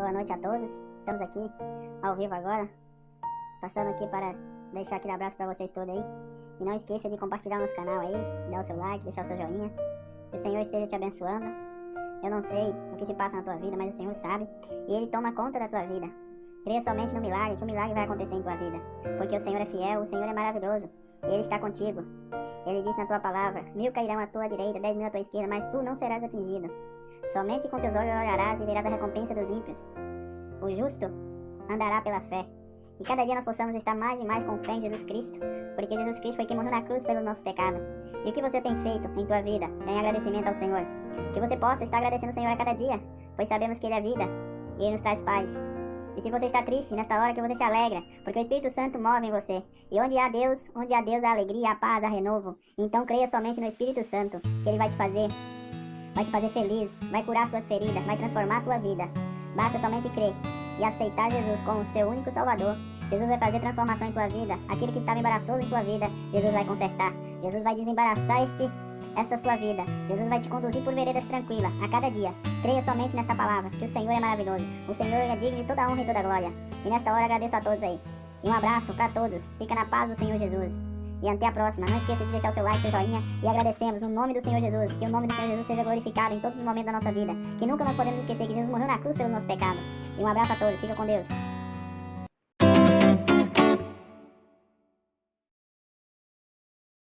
Boa noite a todos. Estamos aqui ao vivo agora, passando aqui para deixar aquele abraço para vocês todos aí. E não esqueça de compartilhar nosso canal aí, dar o seu like, deixar o seu joinha. Que o Senhor esteja te abençoando. Eu não sei o que se passa na tua vida, mas o Senhor sabe e Ele toma conta da tua vida. Creia somente no milagre, que o milagre vai acontecer em tua vida. Porque o Senhor é fiel, o Senhor é maravilhoso. E Ele está contigo. Ele disse na tua palavra: 1000 cairão à tua direita, 10.000 à tua esquerda, mas tu não serás atingido. Somente com teus olhos olharás e verás a recompensa dos ímpios. O justo andará pela fé. E cada dia nós possamos estar mais e mais com fé em Jesus Cristo, porque Jesus Cristo foi quem morreu na cruz pelos nossos pecados. E o que você tem feito em tua vida em agradecimento ao Senhor? Que você possa estar agradecendo ao Senhor a cada dia, pois sabemos que Ele é vida e Ele nos traz paz. E se você está triste, nesta hora que você se alegra, porque o Espírito Santo move em você. E onde há Deus há alegria, há paz, há renovo. Então creia somente no Espírito Santo, que Ele vai te fazer feliz, vai curar as tuas feridas, vai transformar a tua vida. Basta somente crer e aceitar Jesus como seu único Salvador. Jesus vai fazer transformação em tua vida. Aquilo que estava embaraçoso em tua vida, Jesus vai consertar. Jesus vai desembaraçar esta sua vida. Jesus vai te conduzir por veredas tranquilas a cada dia. Creia somente nesta palavra, que o Senhor é maravilhoso. O Senhor é digno de toda a honra e toda a glória. E nesta hora agradeço a todos aí. E um abraço para todos. Fica na paz do Senhor Jesus. E até a próxima. Não esqueça de deixar o seu like, seu joinha. E agradecemos no nome do Senhor Jesus. Que o nome do Senhor Jesus seja glorificado em todos os momentos da nossa vida. Que nunca nós podemos esquecer que Jesus morreu na cruz pelo nosso pecado. E um abraço a todos. Fica com Deus.